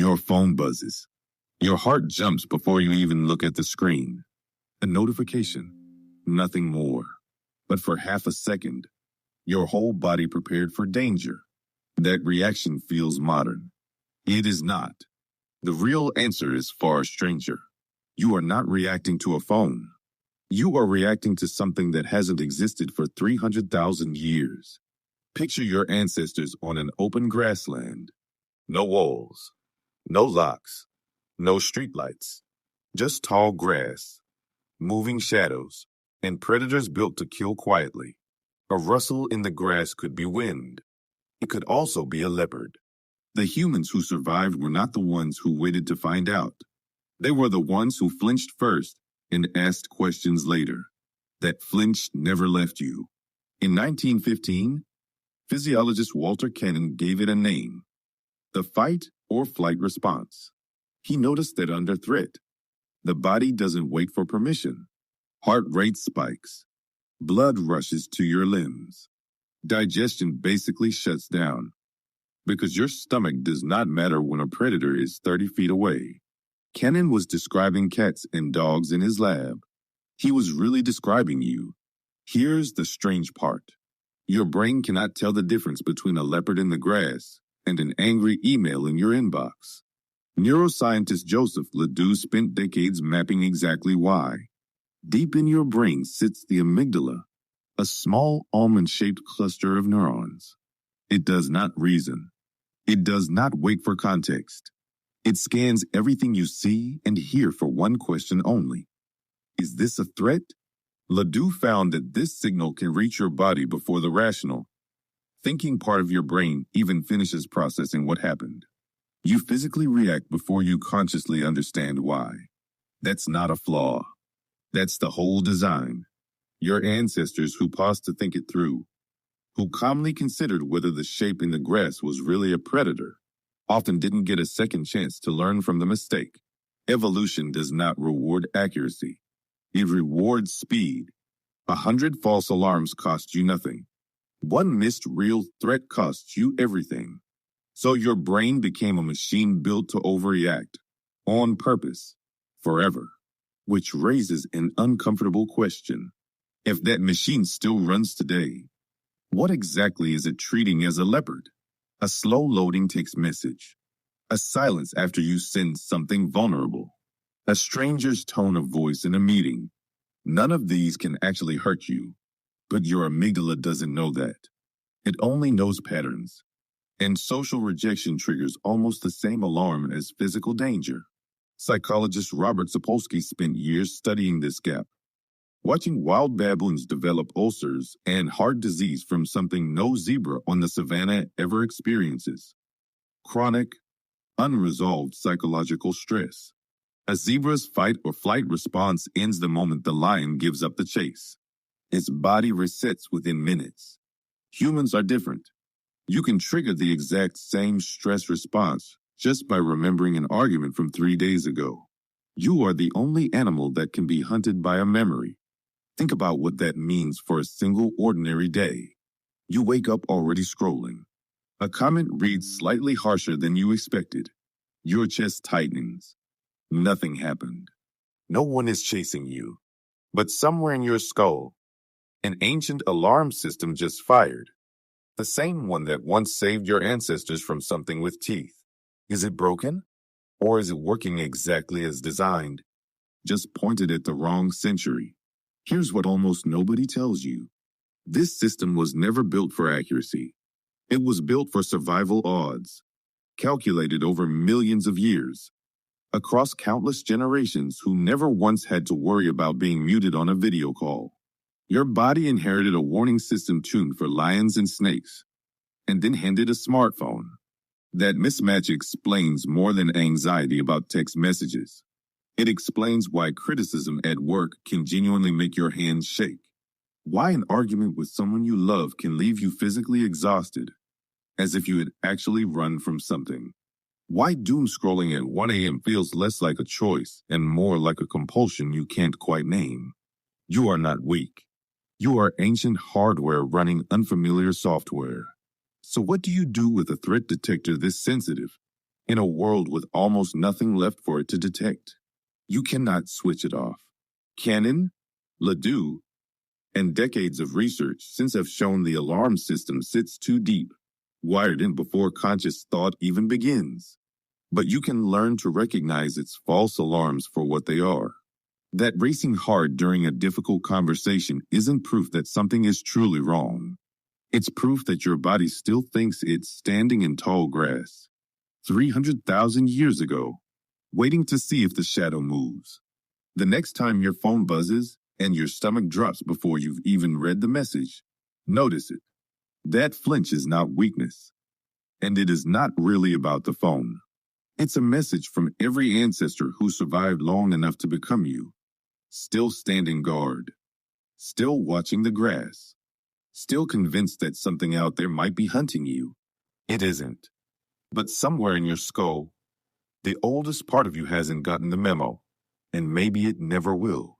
Your phone buzzes. Your heart jumps before you even look at the screen. A notification. Nothing more. But for half a second, your whole body prepared for danger. That reaction feels modern. It is not. The real answer is far stranger. You are not reacting to a phone. You are reacting to something that hasn't existed for 300,000 years. Picture your ancestors on an open grassland. No walls, no locks, no streetlights, just tall grass, moving shadows, and predators built to kill quietly. A rustle in the grass could be wind. It could also be a leopard. The humans who survived were not the ones who waited to find out. They were the ones who flinched first and asked questions later. That flinch never left you. In 1915, physiologist Walter Cannon gave it a name: the fight or flight response. He noticed that under threat, the body doesn't wait for permission. Heart rate spikes. Blood rushes to your limbs. Digestion basically shuts down, because your stomach does not matter when a predator is 30 feet away. Cannon was describing cats and dogs in his lab. He was really describing you. Here's the strange part. Your brain cannot tell the difference between a leopard in the grass and an angry email in your inbox. Neuroscientist Joseph Ledoux spent decades mapping exactly why. Deep in your brain sits the amygdala, a small almond-shaped cluster of neurons. It does not reason. It does not wait for context. It scans everything you see and hear for one question only. Is this a threat? Ledoux found that this signal can reach your body before the rational, thinking part of your brain even finishes processing what happened. You physically react before you consciously understand why. That's not a flaw. That's the whole design. Your ancestors who paused to think it through, who calmly considered whether the shape in the grass was really a predator, often didn't get a second chance to learn from the mistake. Evolution does not reward accuracy. It rewards speed. 100 false alarms cost you nothing. One missed real threat costs you everything. So your brain became a machine built to overreact, on purpose, forever. Which raises an uncomfortable question. If that machine still runs today, what exactly is it treating as a leopard? A slow loading text message. A silence after you send something vulnerable. A stranger's tone of voice in a meeting. None of these can actually hurt you, but your amygdala doesn't know that. It only knows patterns. And social rejection triggers almost the same alarm as physical danger. Psychologist Robert Sapolsky spent years studying this gap, watching wild baboons develop ulcers and heart disease from something no zebra on the savannah ever experiences: chronic, unresolved psychological stress. A zebra's fight or flight response ends the moment the lion gives up the chase. Its body resets within minutes. Humans are different. You can trigger the exact same stress response just by remembering an argument from 3 days ago. You are the only animal that can be hunted by a memory. Think about what that means for a single ordinary day. You wake up already scrolling. A comment reads slightly harsher than you expected. Your chest tightens. Nothing happened. No one is chasing you. But somewhere in your skull, an ancient alarm system just fired. The same one that once saved your ancestors from something with teeth. Is it broken? Or is it working exactly as designed? Just pointed at the wrong century. Here's what almost nobody tells you. This system was never built for accuracy. It was built for survival odds, calculated over millions of years, across countless generations who never once had to worry about being muted on a video call. Your body inherited a warning system tuned for lions and snakes, and then handed a smartphone. That mismatch explains more than anxiety about text messages. It explains why criticism at work can genuinely make your hands shake. Why an argument with someone you love can leave you physically exhausted, as if you had actually run from something. Why doom scrolling at 1 a.m. feels less like a choice and more like a compulsion you can't quite name. You are not weak. You are ancient hardware running unfamiliar software. So what do you do with a threat detector this sensitive? in a world with almost nothing left for it to detect. You cannot switch it off. Cannon, Ledoux, and decades of research since have shown the alarm system sits too deep, wired in before conscious thought even begins. But you can learn to recognize its false alarms for what they are. That racing hard during a difficult conversation isn't proof that something is truly wrong. It's proof that your body still thinks it's standing in tall grass. 300,000 years ago, waiting to see if the shadow moves. The next time your phone buzzes and your stomach drops before you've even read the message, notice it. That flinch is not weakness. And it is not really about the phone. It's a message from every ancestor who survived long enough to become you. Still standing guard. Still watching the grass. Still convinced that something out there might be hunting you. It isn't. But somewhere in your skull, the oldest part of you hasn't gotten the memo, and maybe it never will.